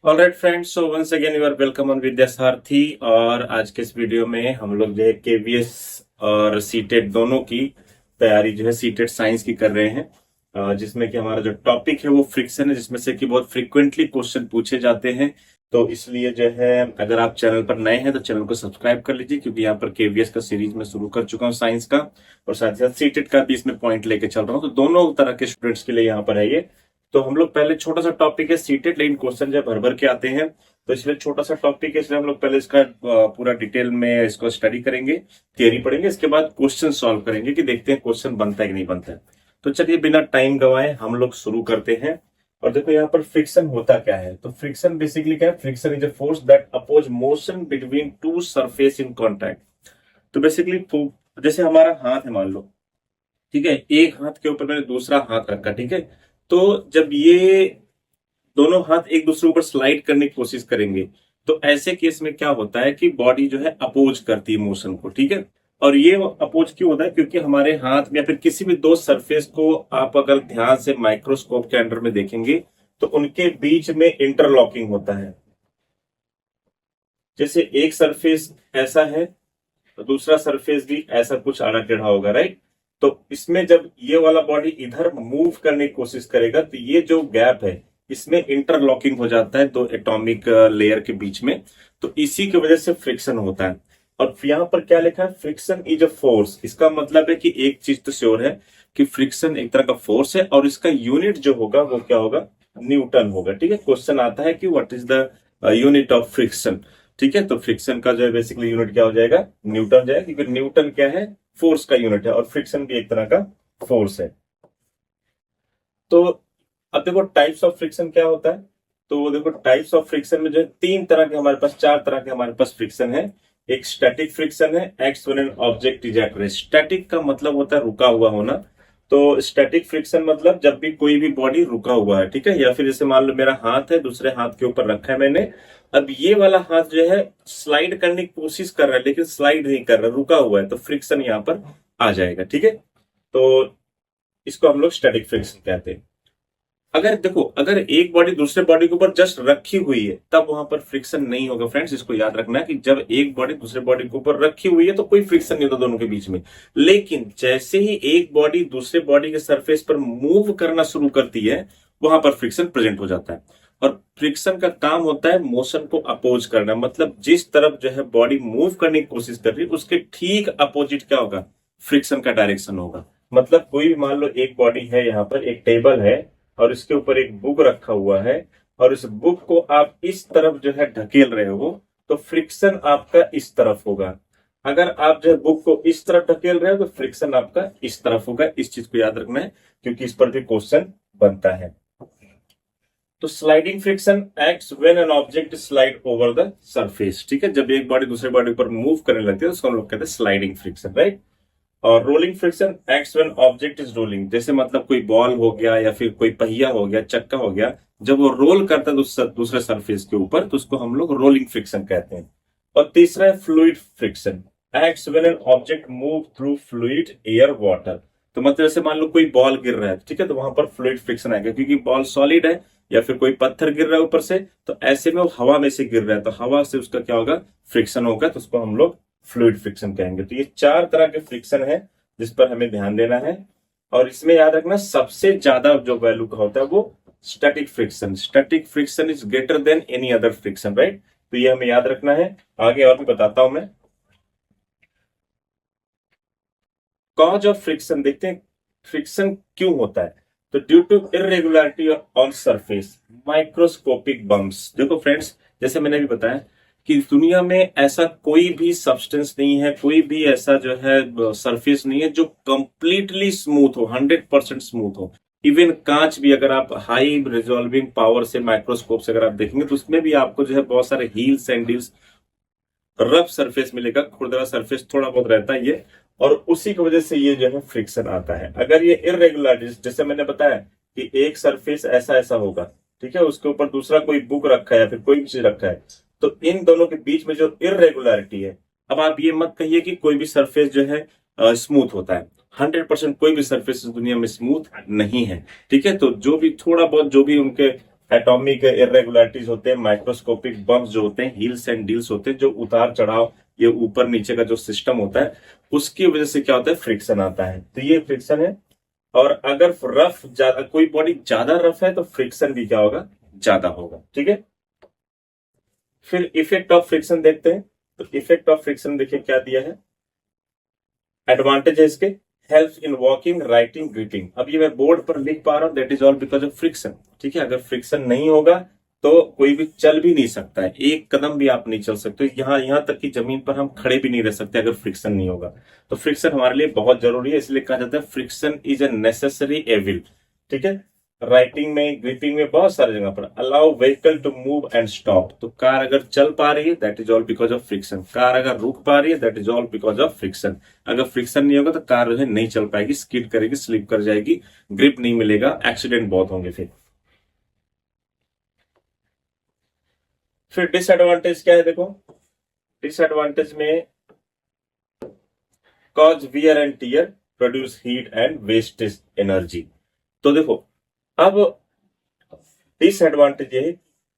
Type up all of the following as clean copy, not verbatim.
Alright friends, so once again you are welcome on Vidya Sarathi. और आज के इस वीडियो में हम लोग जो है केवीएस और सीटेट दोनों की तैयारी जो है सीटेट साइंस की कर रहे हैं। जिसमें कि हमारा जो टॉपिक है वो फ्रिक्शन है, जिसमें से कि बहुत फ्रिक्वेंटली क्वेश्चन पूछे जाते हैं। तो इसलिए जो है अगर आप चैनल पर नए हैं तो चैनल को सब्सक्राइब कर लीजिए, क्योंकि यहाँ पर केवीएस का सीरीज में शुरू कर चुका हूँ साइंस का, और साथ ही साथ सीटेट का भी इसमें पॉइंट लेके चल रहा हूँ। तो दोनों तरह के स्टूडेंट्स के लिए यहाँ पर है ये। तो हम लोग पहले छोटा सा टॉपिक है सीटेट, लेकिन क्वेश्चन जो भर भर के आते हैं, तो इसलिए छोटा सा टॉपिक है, इसलिए हम लोग पहले इसका पूरा डिटेल में इसको स्टडी करेंगे, थियरी पढ़ेंगे, इसके बाद क्वेश्चन सॉल्व करेंगे कि देखते हैं क्वेश्चन बनता है कि नहीं बनता है। तो चलिए बिना टाइम गवाए हम लोग शुरू करते हैं। और देखो यहाँ पर फ्रिक्शन होता क्या है। तो फ्रिक्शन बेसिकली क्या है? Friction is a force that oppose motion between two surface in contact. तो बेसिकली जैसे हमारा हाथ है, मान लो, ठीक है, एक हाथ के ऊपर मैंने दूसरा हाथ रखा, ठीक है। तो जब ये दोनों हाथ एक दूसरे ऊपर स्लाइड करने की कोशिश करेंगे, तो ऐसे केस में क्या होता है कि बॉडी जो है अपोज करती है मोशन को, ठीक है। और ये अपोज क्यों होता है? क्योंकि हमारे हाथ में या फिर किसी भी दो सरफेस को आप अगर ध्यान से माइक्रोस्कोप के अंडर में देखेंगे तो उनके बीच में इंटरलॉकिंग होता है। जैसे एक सरफेस ऐसा है तो दूसरा सरफेस भी ऐसा कुछ आड़ा टेढ़ा होगा, राइट। तो इसमें जब ये वाला बॉडी इधर मूव करने की कोशिश करेगा तो ये जो गैप है इसमें इंटरलॉकिंग हो जाता है दो एटॉमिक लेयर के बीच में। तो इसी की वजह से फ्रिक्शन होता है। और यहाँ पर क्या लिखा है? Friction is a force. इसका मतलब है कि एक चीज तो श्योर है कि फ्रिक्शन एक तरह का फोर्स है, और इसका यूनिट जो होगा वो क्या होगा? न्यूटन होगा, ठीक है। क्वेश्चन आता है कि what is the unit of friction, ठीक है। तो फ्रिक्शन का जो है बेसिकली यूनिट क्या हो जाएगा? न्यूटन हो जाएगा, क्योंकि न्यूटन क्या है? फोर्स का यूनिट है, और फ्रिक्शन भी एक तरह का फोर्स है। तो अब देखो टाइप्स ऑफ फ्रिक्शन क्या होता है। तो देखो टाइप्स ऑफ फ्रिक्शन में जो है तीन तरह के हमारे पास, चार तरह के हमारे पास फ्रिक्शन है। एक स्टैटिक फ्रिक्शन है, x when an object is at rest. Static का मतलब होता है रुका हुआ होना। तो स्टैटिक फ्रिक्शन मतलब जब भी कोई भी बॉडी रुका हुआ है, ठीक है। या फिर जैसे मान लो मेरा हाथ है, दूसरे हाथ के ऊपर रखा है मैंने, अब ये वाला हाथ जो है स्लाइड करने की कोशिश कर रहा है लेकिन स्लाइड नहीं कर रहा, रुका हुआ है, तो फ्रिक्शन यहाँ पर आ जाएगा, ठीक है। तो इसको हम लोग स्टैटिक फ्रिक्शन कहते हैं। अगर देखो, अगर एक बॉडी दूसरे बॉडी के ऊपर जस्ट रखी हुई है तब वहां पर फ्रिक्शन नहीं होगा। फ्रेंड्स, इसको याद रखना है कि जब एक बॉडी दूसरे बॉडी के ऊपर रखी हुई है तो कोई फ्रिक्शन नहीं होता दोनों के बीच में। लेकिन जैसे ही एक बॉडी दूसरे बॉडी के सरफेस पर मूव करना शुरू करती है, वहां पर फ्रिक्शन प्रेजेंट हो जाता है। और फ्रिक्शन का काम होता है मोशन को अपोज करना, मतलब जिस तरफ जो है बॉडी मूव करने की कोशिश कर रही है उसके ठीक अपोजिट क्या होगा? फ्रिक्शन का डायरेक्शन होगा। मतलब कोई भी मान लो एक बॉडी है, यहाँ पर एक टेबल है और इसके ऊपर एक बुक रखा हुआ है, और इस बुक को आप इस तरफ जो है ढकेल रहे हो, तो फ्रिक्शन आपका इस तरफ होगा। अगर आप जो है बुक को इस तरफ ढकेल रहे हो तो फ्रिक्शन आपका इस तरफ होगा। इस चीज को याद रखना है, क्योंकि इस पर भी क्वेश्चन बनता है। तो sliding friction acts when an object slide over the surface, ठीक है। जब एक बॉडी दूसरे बॉडी पर मूव करने लगती है तो उसको हम लोग कहते हैं स्लाइडिंग फ्रिक्शन, राइट। और rolling friction acts when object is rolling. जैसे मतलब कोई बॉल हो गया या फिर कोई पहिया हो गया, चक्का हो गया, जब वो रोल करता है दूसरे सरफेस के ऊपर तो उसको हम लोग रोलिंग फ्रिक्शन कहते हैं। और तीसरा है fluid friction acts when an object move through fluid air water. तो मतलब जैसे मान लो कोई बॉल गिर रहा है, ठीक है, तो वहां पर फ्लूइड फ्रिक्शन आएगा, क्योंकि बॉल सॉलिड है। या फिर कोई पत्थर गिर रहा है ऊपर से, तो ऐसे में वो हवा में से गिर रहा है, तो हवा से उसका क्या होगा? फ्रिक्शन होगा, तो उसको हम लोग फ्लूइड फ्रिक्शन कहेंगे। तो ये चार तरह के फ्रिक्शन है जिस पर हमें ध्यान देना है। और इसमें याद रखना सबसे ज्यादा जो वैल्यू का होता है वो static friction. Static friction is greater than any other friction, right. तो ये हमें याद रखना है। आगे और भी बताता हूं मैं। कॉज ऑफ फ्रिक्शन देखते हैं, फ्रिक्शन क्यों होता है। तो due to irregularity on surface, microscopic bumps. देखो फ्रेंड्स, जैसे मैंने भी बताया कि दुनिया में ऐसा कोई भी सब्सटेंस नहीं है, कोई भी ऐसा जो है सरफेस नहीं है जो कंप्लीटली स्मूथ हो, 100% स्मूथ हो। इवन कांच भी अगर आप हाई रिजॉल्विंग पावर से माइक्रोस्कोप से अगर आप देखेंगे तो उसमें भी आपको जो है बहुत सारे heels and deals, rough surface मिलेगा, खुरदरा सरफेस थोड़ा बहुत रहता है ये। और उसी की वजह से ये जो है फ्रिक्शन आता है। अगर ये इरेगुलरिटीज, जैसे मैंने बताया कि एक सरफेस ऐसा ऐसा होगा, ठीक है, उसके ऊपर दूसरा कोई बुक रखा है या फिर कोई भी चीज रखा है, तो इन दोनों के बीच में जो इरेगुलरिटी है, अब आप ये मत कहिए कि कोई भी सरफेस जो है स्मूथ होता है। 100% कोई भी सरफेस दुनिया में स्मूथ नहीं है, ठीक है। तो जो भी थोड़ा बहुत जो भी उनके एटॉमिक इरेगुलरिटीज होते हैं, माइक्रोस्कोपिक बम्प्स जो होते हैं, हिल्स एंड डील्स होते हैं, जो उतार चढ़ाव, ये ऊपर नीचे का जो सिस्टम होता है, उसकी वजह से क्या होता है, फ्रिक्शन आता है। तो ये फ्रिक्शन है। और अगर रफ ज्यादा, कोई बॉडी ज्यादा रफ है तो फ्रिक्शन भी क्या होगा, ज्यादा होगा। ठीक है, फिर इफेक्ट ऑफ फ्रिक्शन देखते हैं। तो इफेक्ट ऑफ फ्रिक्शन देखिए क्या दिया है, एडवांटेज है इसके, help in walking, writing, gripping. अब ये मैं बोर्ड पर लिख पा रहा हूं, that is all because of friction. ठीक है, अगर फ्रिक्शन नहीं होगा तो कोई भी चल भी नहीं सकता है, एक कदम भी आप नहीं चल सकते, यहां तक कि जमीन पर हम खड़े भी नहीं रह सकते अगर फ्रिक्शन नहीं होगा। तो फ्रिक्शन हमारे लिए बहुत जरूरी है, इसलिए कहा जाता है friction is a necessary evil. ठीक है, राइटिंग में, ग्रिपिंग में, बहुत सारी जगह पर। Allow vehicle to move and stop, तो कार अगर चल पा रही है that is all because of friction, car अगर रुक पा रही है that is all because of friction. अगर फ्रिक्शन नहीं होगा तो कार जो है नहीं चल पाएगी, स्किड करेगी, स्लिप कर जाएगी, ग्रिप नहीं मिलेगा, एक्सीडेंट बहुत होंगे। फिर डिसएडवांटेज क्या है, देखो डिसएडवांटेज में cause wear and tear, produce heat and wastage energy. तो देखो अब डिसएडवांटेज है,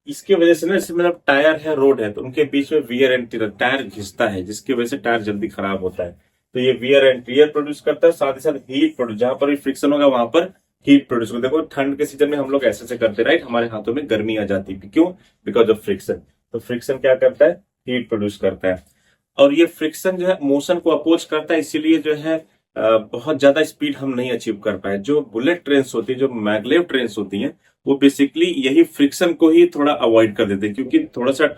इसकी वजह से ना, जैसे मतलब टायर है, रोड है, तो उनके बीच में वियर एंड टीयर, टायर घिसता है, जिसकी वजह से टायर जल्दी खराब होता है। तो ये वियर एंड टीयर प्रोड्यूस करता है, साथ ही साथ हीट प्रोड्यूस, जहां पर भी फ्रिक्शन होगा वहां पर हीट प्रोड्यूस होगा। देखो ठंड के सीजन में हम लोग ऐसे करते हैं, राइट, हमारे हाथों में गर्मी आ जाती है, क्यों, बिकॉज ऑफ फ्रिक्शन। तो फ्रिक्शन क्या करता है, हीट प्रोड्यूस करता है। और ये फ्रिक्शन जो है मोशन को अपोज करता है, इसीलिए जो है बहुत ज्यादा स्पीड हम नहीं अचीव कर पाए। जो बुलेट ट्रेन होती है, जो मैगलेव ट्रेन होती हैं, वो बेसिकली यही फ्रिक्शन को ही थोड़ा अवॉइड कर देते हैं, क्योंकि थोड़ा सा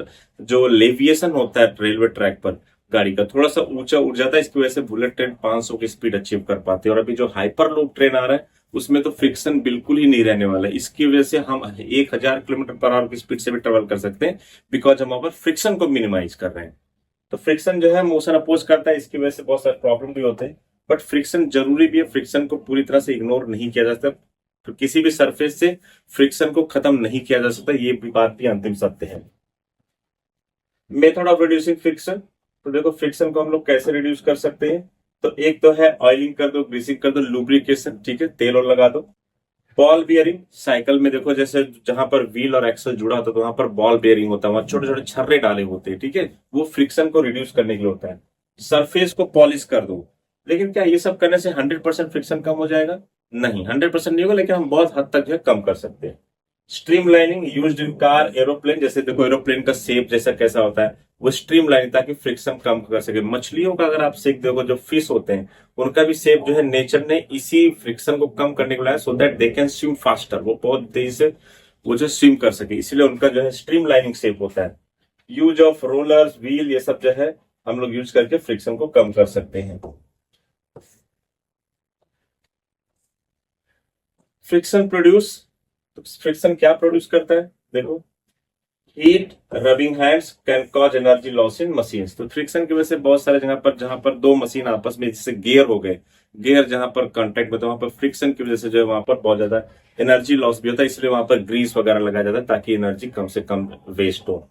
जो लेविएशन होता है रेलवे ट्रैक पर गाड़ी का, थोड़ा सा ऊंचा उठ जाता है, इसकी वजह से बुलेट ट्रेन 500 की स्पीड अचीव कर पाती है। और अभी जो हाइपर लूप ट्रेन आ रहा है उसमें तो फ्रिक्शन बिल्कुल ही नहीं रहने वाला है, इसकी वजह से हम 1000 किलोमीटर पर आवर की स्पीड से भी ट्रेवल कर सकते हैं, बिकॉज हम वहां पर फ्रिक्शन को मिनिमाइज कर रहे हैं। तो फ्रिक्शन जो है मोशन अपोज करता है, इसकी वजह से बहुत सारे प्रॉब्लम भी होते हैं, बट फ्रिक्शन जरूरी भी है, फ्रिक्शन को पूरी तरह से इग्नोर नहीं किया जा सकता। तो किसी भी सरफेस से फ्रिक्शन को खत्म नहीं किया जा सकता, ये भी बात भी अंतिम सत्य है। मेथड ऑफ रिड्यूसिंग फ्रिक्शन, तो देखो फ्रिक्शन को हम लोग कैसे रिड्यूस कर सकते हैं। तो एक तो है ऑयलिंग कर दो, ग्रीसिंग कर दो, लुब्रिकेशन, ठीक है, तेल और लगा दो। बॉल बियरिंग, साइकिल में देखो जैसे जहां पर व्हील और एक्सल जुड़ा होता है तो वहां पर बॉल बियरिंग होता है, वहां छोटे छोटे छर्रे डाले होते हैं, ठीक है, वो फ्रिक्शन को रिड्यूस करने के लिए होता है। सरफेस को पॉलिश कर दो, लेकिन क्या ये सब करने से 100% फ्रिक्शन कम हो जाएगा? नहीं, 100% नहीं होगा, लेकिन हम बहुत हद तक जो है कम कर सकते हैं। Streamlining used in car, aeroplane, जैसे देखो एरोप्लेन का शेप जैसा कैसा होता है, वो स्ट्रीमलाइनिंग, ताकि फ्रिक्शन कम कर सके। मछलियों का अगर आप सीख देखो, जो फिश होते हैं उनका भी शेप जो है नेचर ने इसी फ्रिक्शन को कम करने के लिए, so that they can swim faster, वो बहुत तेजी से वो जो स्विम कर सके, इसलिए उनका जो है स्ट्रीमलाइनिंग शेप होता है। यूज ऑफ रोलर्स, व्हील, ये सब जो है हम लोग यूज करके फ्रिक्शन को कम कर सकते हैं। फ्रिक्शन प्रोड्यूस, तो फ्रिक्शन क्या प्रोड्यूस करता है, देखो heat, rubbing hands, can cause energy loss in machines. तो फ्रिक्शन की वजह से बहुत सारे जगह पर, जहां पर दो मशीन आपस में, जैसे गियर हो गए, गियर जहां पर कांटेक्ट में, तो वहां पर फ्रिक्शन की वजह से जो है वहां पर बहुत ज्यादा एनर्जी लॉस भी होता है, इसलिए वहां पर ग्रीस वगैरह लगाया जाता है ताकि एनर्जी कम से कम वेस्ट हो।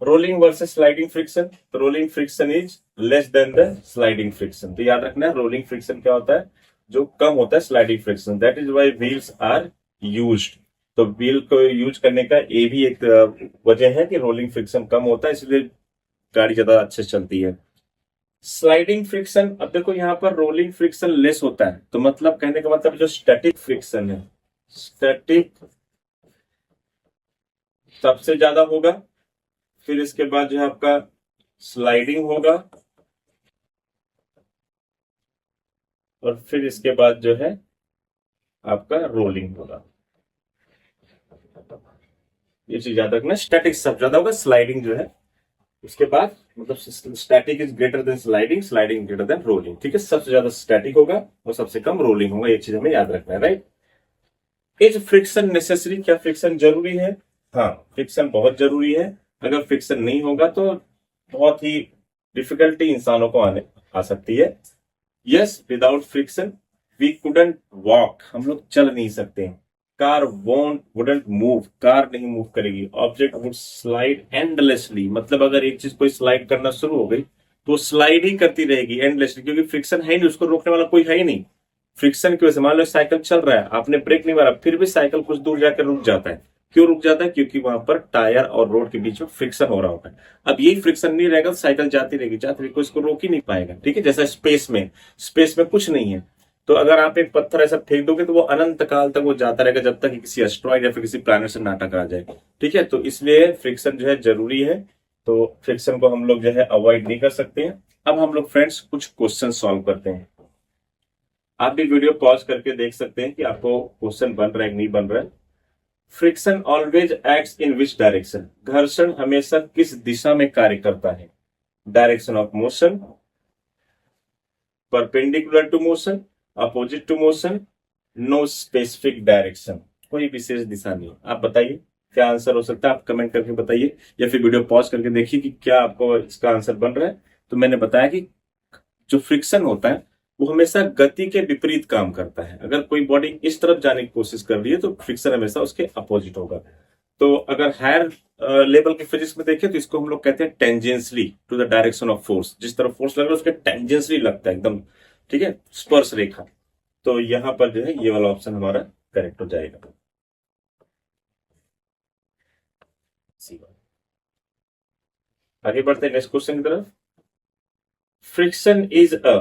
रोलिंग वर्सेस स्लाइडिंग फ्रिक्शन, तो rolling friction is less than the sliding friction. तो याद रखना है रोलिंग फ्रिक्शन क्या होता है, जो कम होता है sliding friction, that is why wheels are used. तो व्हील को यूज करने का ये भी एक वजह है कि रोलिंग फ्रिक्शन कम होता है, इसलिए गाड़ी ज्यादा अच्छे से चलती है। स्लाइडिंग फ्रिक्शन, अब देखो यहाँ पर रोलिंग फ्रिक्शन लेस होता है, तो मतलब कहने का मतलब जो स्टैटिक फ्रिक्शन है, स्टैटिक सबसे ज्यादा होगा, फिर इसके बाद जो है आपका स्लाइडिंग होगा, और फिर इसके बाद जो है आपका रोलिंग होगा। ये चीज याद रखना, स्टैटिक सबसे ज्यादा होगा, स्लाइडिंग जो है उसके बाद, मतलब static is greater than sliding, sliding greater than rolling, ठीक है, सबसे ज्यादा स्टैटिक होगा और सबसे कम रोलिंग होगा, ये चीज हमें याद रखना है, राइट। इज फ्रिक्शन नेसेसरी, क्या फ्रिक्शन जरूरी है? हाँ, फ्रिक्शन बहुत जरूरी है। अगर फ्रिक्शन नहीं होगा तो बहुत ही डिफिकल्टी इंसानों को आ सकती है। Yes, without friction we couldn't walk, हम लोग चल नहीं सकते। कार वुडंट मूव, कार नहीं मूव करेगी। ऑब्जेक्ट वुड स्लाइड एंडलेसली, मतलब अगर एक चीज कोई स्लाइड करना शुरू हो गई तो स्लाइड ही करती रहेगी एंडलेसली, क्योंकि फ्रिक्शन है नहीं, उसको रोकने वाला कोई है ही नहीं। फ्रिक्शन की वजह से मान लो साइकिल चल रहा है, आपने ब्रेक नहीं मारा, फिर भी साइकिल कुछ दूर जाकर रुक जाता है, क्यों रुक जाता है? क्योंकि वहां पर टायर और रोड के बीच में फ्रिक्शन हो रहा होता है। अब यही फ्रिक्शन नहीं रहेगा तो साइकिल जाती रहेगी जाती रहेगी, कोई इसको रोक ही नहीं पाएगा। ठीक है, जैसा स्पेस में कुछ नहीं है, तो अगर आप एक पत्थर ऐसा फेंक दोगे तो वो अनंत काल तक वो जाता रहेगा, जब तक कि किसी एस्ट्रॉइड या फिर किसी प्लैनेट से ना टकरा जाए। ठीक है, तो इसलिए फ्रिक्शन जो है जरूरी है, तो फ्रिक्शन को हम लोग जो है अवॉइड नहीं कर सकते हैं। अब हम लोग फ्रेंड्स कुछ क्वेश्चन सॉल्व करते हैं। आप भी वीडियो पॉज करके देख सकते हैं कि आपको क्वेश्चन बन रहा है कि नहीं बन रहा है। Friction always acts in which direction? घर्षण हमेशा किस दिशा में कार्य करता है? Direction of motion, perpendicular to motion, opposite to motion, no specific direction. कोई विशेष दिशा नहीं। आप बताइए क्या आंसर हो सकता है, आप कमेंट करके बताइए या फिर वीडियो पॉज करके देखिए कि क्या आपको इसका आंसर बन रहा है। तो मैंने बताया कि जो फ्रिक्शन होता है वो हमेशा गति के विपरीत काम करता है। अगर कोई बॉडी इस तरफ जाने की कोशिश कर रही है तो फ्रिक्शन हमेशा उसके अपोजिट होगा। तो अगर हायर लेवल के फिजिक्स में देखें तो इसको हम लोग कहते हैं tangentially to the direction of force. जिस तरफ फोर्स लग रहा है उसके टेंजेंसली लगता है एकदम, ठीक है, स्पर्श रेखा। तो यहां पर जो है ये वाला ऑप्शन हमारा करेक्ट हो जाएगा। आगे बढ़ते हैं नेक्स्ट क्वेश्चन की तरफ। Friction is a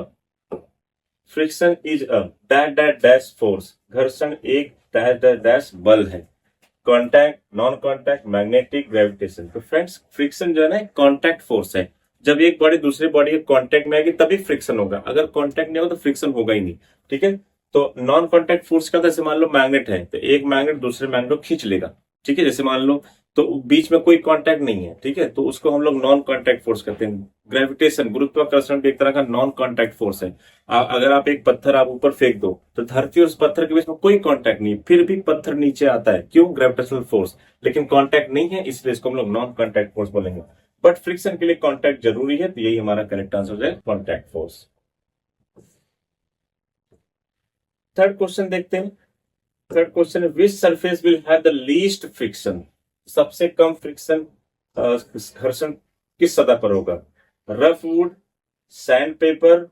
friction is a dash dash dash force. घर्षण एक डैश डैश डैश बल है। Contact, non contact, magnetic, gravitation. तो फ्रेंड्स फ्रिक्शन जो है ना कॉन्टैक्ट फोर्स है। जब एक बॉडी दूसरी बॉडी के कॉन्टैक्ट में आएगी तभी फ्रिक्शन होगा, अगर कॉन्टैक्ट नहीं होगा तो फ्रिक्शन होगा ही नहीं। ठीक है, तो नॉन कॉन्टैक्ट फोर्स का, जैसे मान लो मैग्नेट है तो एक मैग्नेट दूसरे मैग्नेट को खींच लेगा। ठीक है, जैसे मान लो तो बीच में कोई कांटेक्ट नहीं है, ठीक है, तो उसको हम लोग नॉन कांटेक्ट फोर्स कहते हैं। ग्रेविटेशन, गुरुत्वाकर्षण भी एक तरह का नॉन कांटेक्ट फोर्स है। अगर आप एक पत्थर आप ऊपर फेंक दो तो धरती और उस पत्थर के बीच में कोई कांटेक्ट नहीं, फिर भी पत्थर नीचे आता है, क्यों? Gravitational force. लेकिन कांटेक्ट नहीं है इसलिए इसको हम लोग नॉन कांटेक्ट फोर्स बोलेंगे। बट फ्रिक्शन के लिए कांटेक्ट जरूरी है, तो यही हमारा करेक्ट आंसर हो जाए, कांटेक्ट फोर्स। थर्ड क्वेश्चन देखते हैं। Third question, which surface will have the least friction? सबसे कम फ्रिक्शन, घर्षण किस सतह पर होगा? Rough wood, sand paper,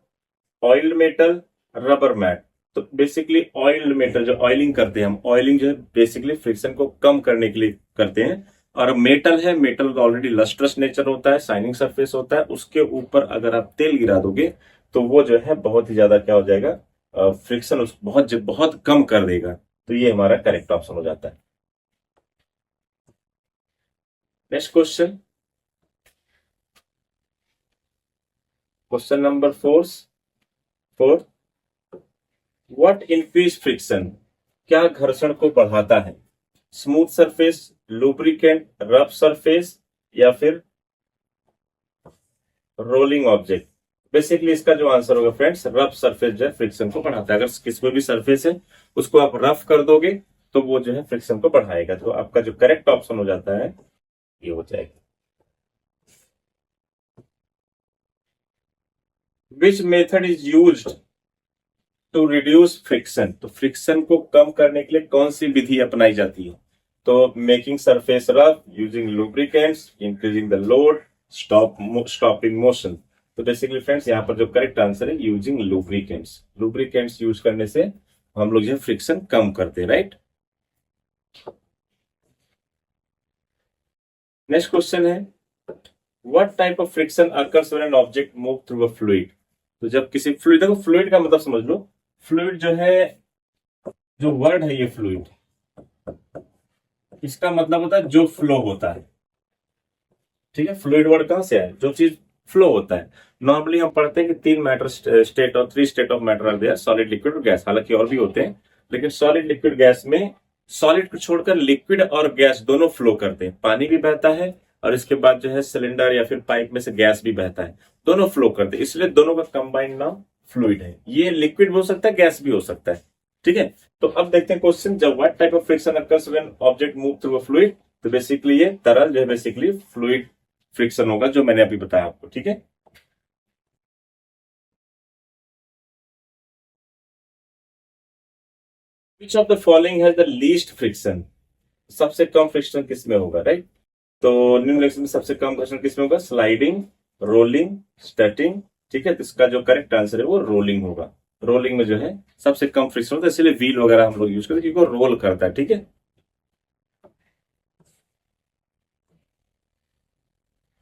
oiled metal, rubber mat. तो बेसिकली ऑयल्ड मेटल, जो ऑयलिंग करते हैं हम, ऑयलिंग जो है बेसिकली फ्रिक्शन को कम करने के लिए करते हैं। और मेटल है, मेटल का ऑलरेडी लस्ट्रस नेचर होता है, शाइनिंग सरफेस होता है, उसके ऊपर अगर आप तेल गिरा दोगे तो वो जो है बहुत ही ज्यादा क्या हो जाएगा, फ्रिक्शन उस बहुत बहुत कम कर देगा। तो ये हमारा करेक्ट ऑप्शन हो जाता है। Next question, question number fourth, what increase friction? क्या घर्षण को बढ़ाता है? Smooth surface, lubricant, rough surface, या फिर रोलिंग ऑब्जेक्ट? बेसिकली इसका जो आंसर होगा फ्रेंड्स, रफ सरफेस जो है फ्रिक्शन को बढ़ाता है। अगर किसी भी सरफेस है उसको आप रफ कर दोगे तो वो जो है फ्रिक्शन को बढ़ाएगा। तो आपका जो करेक्ट ऑप्शन हो जाता है ये हो जाएगा। Which method is used to reduce friction? तो फ्रिक्शन को कम करने के लिए कौन सी विधि अपनाई जाती है? तो making surface rough, using lubricants, increasing the load, stopping motion. तो बेसिकली फ्रेंड्स यहाँ पर जो करेक्ट आंसर है यूजिंग लुब्रिकेंट्स। लुब्रिकेंट्स यूज करने से हम लोग जो फ्रिक्शन कम करते हैं, राइट। नेक्स्ट क्वेश्चन है, what type of friction occurs when an object move through a fluid? तो जब किसी फ्लूइड, देखो फ्लूइड का मतलब समझ लो, फ्लूइड जो है, जो वर्ड है ये फ्लूइड, इसका मतलब होता है जो फ्लो होता है। ठीक है, फ्लूइड वर्ड कहां से है? जो चीज फ्लो होता है। नॉर्मली हम पढ़ते हैं कि तीन मैटर स्टेट और three state of matter are there, solid, liquid और गैस। हालांकि और भी होते हैं, लेकिन सॉलिड, लिक्विड, गैस में सॉलिड को छोड़कर लिक्विड और गैस दोनों फ्लो करते हैं। पानी भी बहता है और इसके बाद जो है सिलेंडर या फिर पाइप में से गैस भी बहता है, दोनों फ्लो करते हैं, इसलिए दोनों का कंबाइंड नाम फ्लूइड है। ये लिक्विड भी हो सकता है, गैस भी हो सकता है। ठीक है, तो अब देखते हैं क्वेश्चन, जब what type of friction occurs when object move through a fluid? तो बेसिकली ये तरल जो है बेसिकली फ्लूइड फ्रिक्शन होगा, जो मैंने अभी बताया आपको। ठीक है, which of the following has the least friction? सबसे कम फ्रिक्शन किस में होगा, राइट। तो निम्नलिखित में सबसे कम घर्षण किस में होगा? Sliding, rolling, static. ठीक है, तो इसका जो करेक्ट आंसर है वो रोलिंग होगा। रोलिंग में जो है सबसे कम फ्रिक्शन होता है, इसलिए व्हील वगैरह हम लोग यूज करते हैं क्योंकि वो रोल करता है। ठीक है,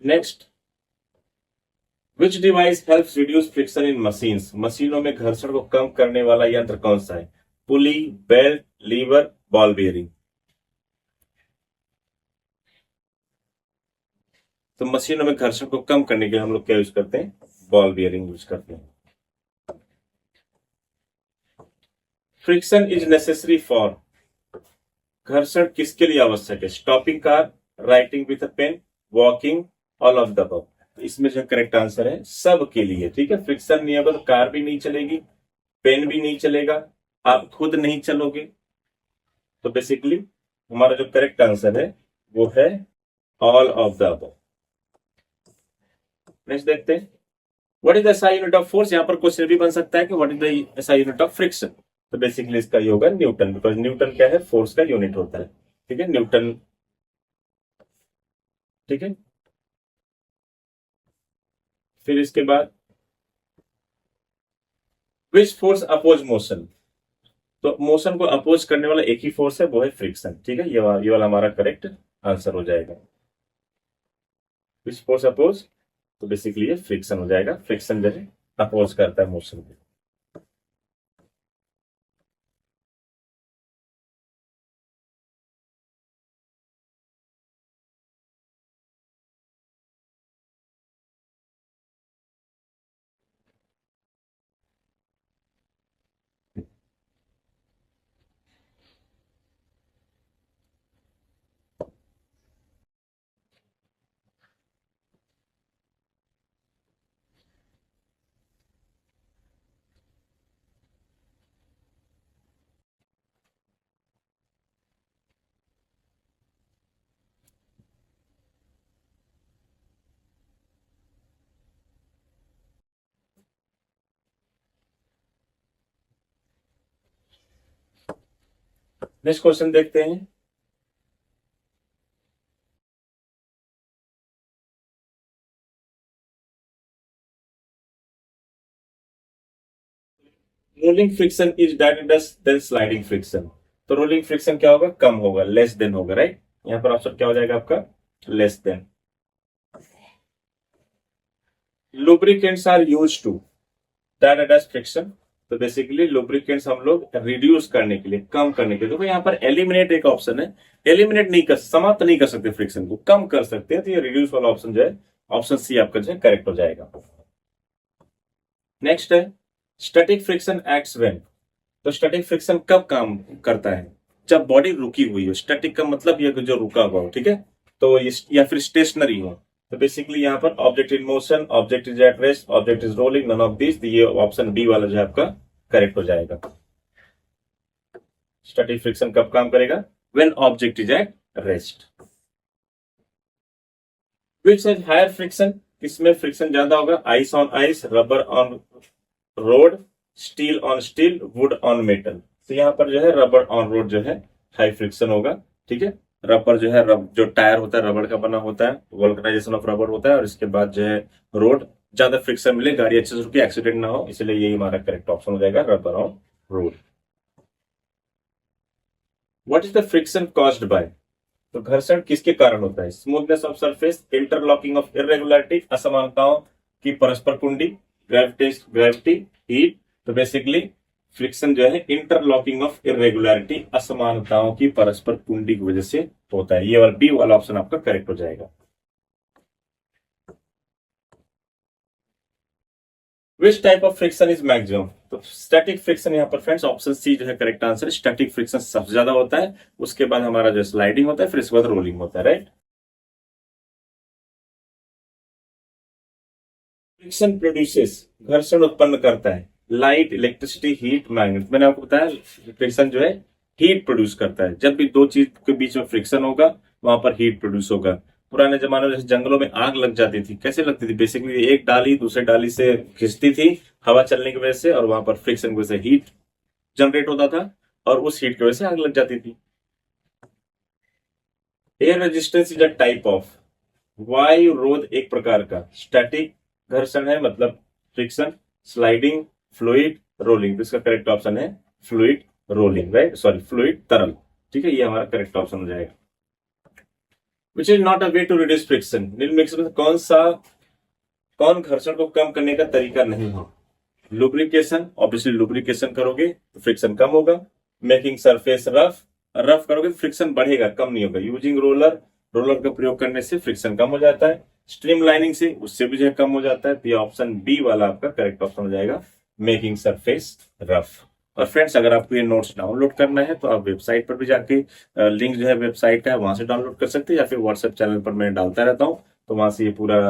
नेक्स्ट, विच डिवाइस हेल्प्स रिड्यूस फ्रिक्शन इन मशीन्स, मशीनों में घर्षण को कम करने वाला यंत्र कौन सा है? पुली, बेल्ट, लीवर, बॉल बेयरिंग। तो मशीनों में घर्षण को कम करने के लिए हम लोग क्या यूज करते हैं? बॉल बेयरिंग यूज करते हैं। फ्रिक्शन इज नेसेसरी फॉर, घर्षण किसके लिए आवश्यक है? Stopping car, writing with a pen, walking, all of the above. इसमें जो करेक्ट आंसर है सब के लिए, ठीक है। फ्रिक्शन नहीं है तो कार भी नहीं चलेगी, पेन भी नहीं चलेगा, आप खुद नहीं चलोगे। तो बेसिकली हमारा जो करेक्ट आंसर है वो है all of the above. Next देखते हैं, what is the SI unit of force. यहां पर क्वेश्चन भी बन सकता है कि what is the SI unit of friction. तो बेसिकली इसका ये होगा न्यूटन, बिकॉज न्यूटन क्या है? फोर्स का यूनिट होता है, ठीक है, न्यूटन, ठीक है। फिर इसके बाद, विच फोर्स अपोज मोशन, तो मोशन को अपोज करने वाला एक ही फोर्स है, वो है फ्रिक्शन, ठीक है। ये वाला हमारा करेक्ट आंसर हो जाएगा। विच फोर्स अपोज, तो बेसिकली ये फ्रिक्शन हो जाएगा। फ्रिक्शन जो है अपोज करता है मोशन को। नेक्स्ट क्वेश्चन देखते हैं, rolling friction is direct than sliding friction. तो रोलिंग फ्रिक्शन क्या होगा? कम होगा, लेस देन होगा, राइट। यहां पर ऑप्शन क्या हो जाएगा आपका? Less than. Lubricants are use to direct friction. तो बेसिकली लुब्रिकेंट्स हम लोग रिड्यूस करने के लिए, कम करने के लिए, देखो यहाँ पर एलिमिनेट एक ऑप्शन है, एलिमिनेट नहीं कर, समाप्त नहीं कर सकते फ्रिक्शन को, कम कर सकते हैं। तो ये रिड्यूस वाला ऑप्शन जो है, ऑप्शन सी आपका जो है करेक्ट हो जाएगा। नेक्स्ट है, स्टैटिक फ्रिक्शन एक्ट्स व्हेन। तो स्टैटिक फ्रिक्शन कब काम करता है? जब बॉडी रुकी हुई हो। स्टैटिक का मतलब ये जो रुका हुआ हो, ठीक है। तो या फिर स्टेशनरी हो। तो बेसिकली यहाँ पर object in motion, object is at rest, object is rolling, none of this. ये ऑप्शन बी वाला जो है आपका करेक्ट हो जाएगा। स्टैटिक फ्रिक्शन कब काम करेगा? When object is at rest. Which is higher friction, किसमें फ्रिक्शन ज्यादा होगा? Ice on ice, rubber on road, steel on steel, wood on metal. तो यहाँ पर जो है रबर ऑन रोड जो है हाई फ्रिक्शन होगा, ठीक है। रबर जो है, जो टायर होता है रबर का बना होता है, वोल्कनाइजेशन ऑफ रबर होता है, और इसके बाद जो है रोड, ज्यादा फ्रिक्शन मिले, गाड़ी अच्छे से रुके, एक्सीडेंट ना हो, इसलिए यही हमारा करेक्ट ऑप्शन हो जाएगा, rubber on road. What is the friction caused by, तो घर्षण किसके कारण होता है? Smoothness of surface, interlocking of irregularity, असमानताओं की परस्पर कुंडी, ग्रेविटी, हीट। तो बेसिकली फ्रिक्शन जो है इंटरलॉकिंग ऑफ इरेगुलरिटी, असमानताओं की परस्पर कुंडी की वजह से होता है। ये वाला बी वाला ऑप्शन आपका करेक्ट हो जाएगा। Which type of friction is maximum, तो स्टैटिक फ्रिक्शन यहाँ पर फ्रेंड्स ऑप्शन सी जो है करेक्ट आंसर। स्टैटिक फ्रिक्शन सबसे ज्यादा होता है, उसके बाद हमारा जो स्लाइडिंग होता है, फिर इसके बाद रोलिंग होता है, राइट। फ्रिक्शन प्रोड्यूसेस, घर्षण उत्पन्न करता है, लाइट, इलेक्ट्रिसिटी, हीट, मैग्नेट। मैंने आपको बताया फ्रिक्शन जो है हीट प्रोड्यूस करता है। जब भी दो चीज के बीच में फ्रिक्शन होगा वहां पर हीट प्रोड्यूस होगा। पुराने जमाने में जैसे जंगलों में आग लग जाती थी, कैसे लगती थी? बेसिकली एक डाली दूसरे डाली से खिंचती थी हवा चलने की वजह से, और वहां पर फ्रिक्शन की वजह से हीट जनरेट होता था, और उस हीट की वजह से आग लग जाती थी। Air resistance is a type of, वायु रोध एक प्रकार का। स्टैटिक घर्षण है मतलब फ्रिक्शन, स्लाइडिंग, फ्लूइड, रोलिंग। तो इसका करेक्ट ऑप्शन है fluid rolling, right, sorry fluid तरल, ठीक है। ये हमारा करेक्ट ऑप्शन हो जाएगा। Which is not a way to reduce friction. Friction कौन घर्षण को कम करने का तरीका नहीं है। लुब्रिकेशन, ऑब्वियसली लुब्रिकेशन करोगे तो फ्रिक्शन कम होगा। मेकिंग सरफेस रफ करोगे तो फ्रिक्शन बढ़ेगा, कम नहीं होगा। यूजिंग रोलर का प्रयोग करने से फ्रिक्शन कम हो जाता है। स्ट्रीम लाइनिंग से उससे भी जो है कम हो जाता है। तो ये ऑप्शन बी वाला आपका करेक्ट ऑप्शन हो जाएगा, मेकिंग सरफेस रफ। और फ्रेंड्स, अगर आपको ये नोट्स डाउनलोड करना है तो आप वेबसाइट पर भी जाके लिंक जो है वेबसाइट का है वहां से डाउनलोड कर सकते हैं, या फिर व्हाट्सएप चैनल पर मैं डालता रहता हूँ, तो वहां से ये पूरा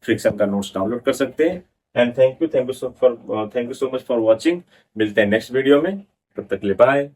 फ्रिक्शन का नोट्स डाउनलोड कर सकते हैं। And thank you so much for watching. मिलते हैं नेक्स्ट वीडियो में, तब तक के लिए बाय।